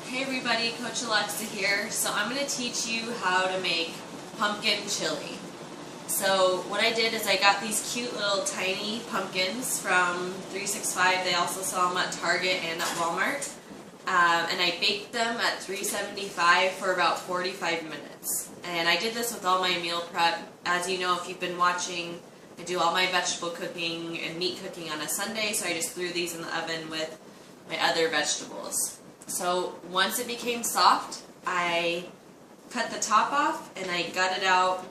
Hey everybody, Coach Alexa here. So I'm going to teach you how to make pumpkin chili. So what I did is I got these cute little tiny pumpkins from 365. They also sell them at Target and at Walmart. And I baked them at 375 for about 45 minutes. And I did this with all my meal prep. As you know, if you've been watching, I do all my vegetable cooking and meat cooking on a Sunday, so I just threw these in the oven with my other vegetables. So once it became soft, I cut the top off and I gutted out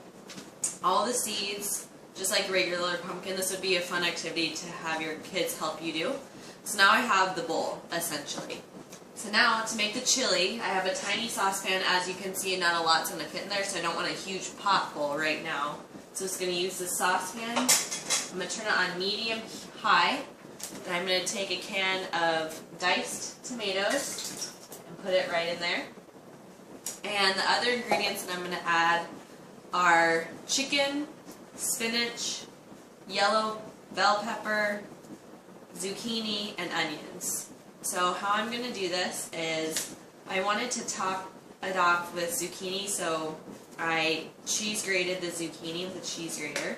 all the seeds, just like regular pumpkin. This would be a fun activity to have your kids help you do. So now I have the bowl, essentially. So now, to make the chili, I have a tiny saucepan. As you can see, not a lot's going to fit in there, so I don't want a huge pot bowl right now. So I'm just going to use the saucepan. I'm going to turn it on medium-high. And I'm going to take a can of diced tomatoes and put it right in there. And the other ingredients that I'm going to add are chicken, spinach, yellow bell pepper, zucchini, and onions. So how I'm going to do this is I wanted to top it off with zucchini, so I cheese grated the zucchini with a cheese grater.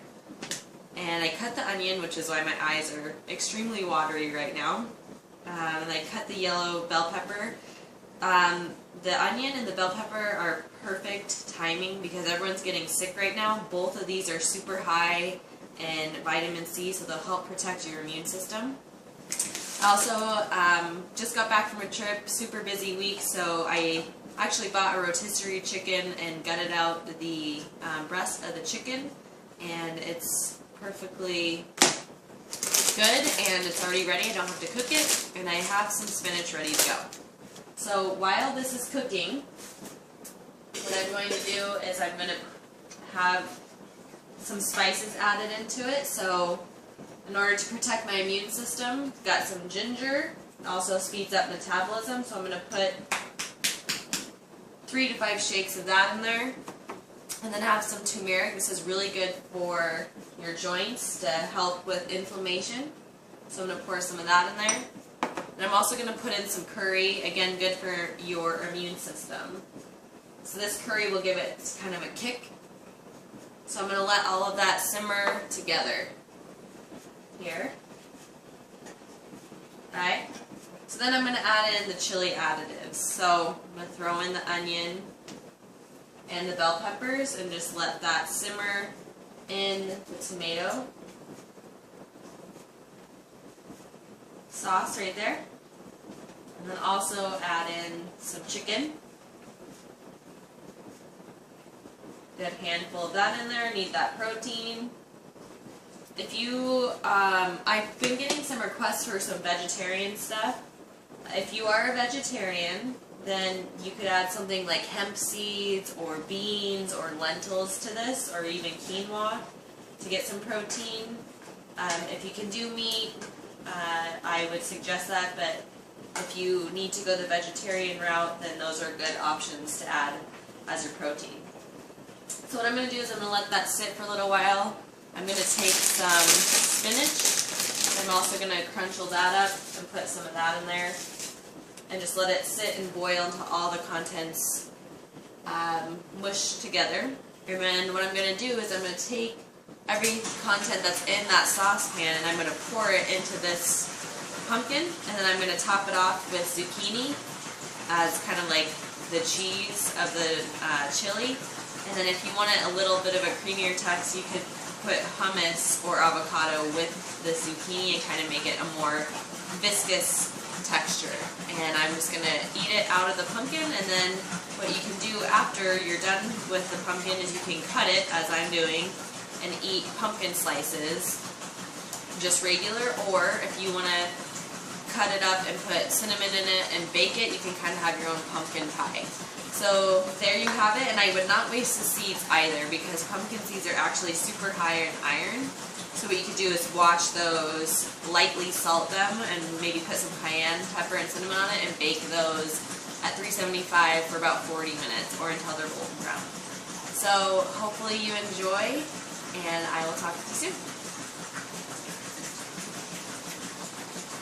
And I cut the onion, which is why my eyes are extremely watery right now. And I cut the yellow bell pepper. The onion and the bell pepper are perfect timing because everyone's getting sick right now. Both of these are super high in vitamin C, so they'll help protect your immune system. I also just got back from a trip, super busy week, so I actually bought a rotisserie chicken and gutted out the breast of the chicken, and it's perfectly good and it's already ready. I don't have to cook it, and I have some spinach ready to go. So while this is cooking, what I'm going to do is I'm going to have some spices added into it. So in order to protect my immune system, I've got some ginger. It also speeds up metabolism, so I'm going to put 3 to 5 shakes of that in there. And then have some turmeric. This is really good for your joints to help with inflammation. So I'm going to pour some of that in there. And I'm also going to put in some curry, again good for your immune system. So this curry will give it kind of a kick. So I'm going to let all of that simmer together here. Alright, so then I'm going to add in the chili additives. So I'm going to throw in the onion and the bell peppers and just let that simmer in the tomato sauce right there. And then also add in some chicken. Good handful of that in there. Need that protein. If you, I've been getting some requests for some vegetarian stuff. If you are a vegetarian, then you could add something like hemp seeds or beans or lentils to this, or even quinoa to get some protein. If you can do meat, I would suggest that, but if you need to go the vegetarian route, then those are good options to add as your protein. So what I'm going to do is I'm going to let that sit for a little while. I'm going to take some spinach. I'm also going to crunchel that up and put some of that in there. And just let it sit and boil until all the contents mush together. And then what I'm going to do is I'm going to take every content that's in that saucepan and I'm going to pour it into this pumpkin, and then I'm going to top it off with zucchini as kind of like the cheese of the chili. And then if you want it a little bit of a creamier text, you could put hummus or avocado with the zucchini and kind of make it a more viscous texture. And I'm just going to eat it out of the pumpkin, and then what you can do after you're done with the pumpkin is you can cut it, as I'm doing, and eat pumpkin slices, just regular, or if you want to cut it up and put cinnamon in it and bake it, you can kind of have your own pumpkin pie. So there you have it, and I would not waste the seeds either because pumpkin seeds are actually super high in iron. So what you could do is wash those, lightly salt them, and maybe put some cayenne pepper and cinnamon on it and bake those at 375 for about 40 minutes or until they're golden brown. So hopefully you enjoy, and I will talk to you soon.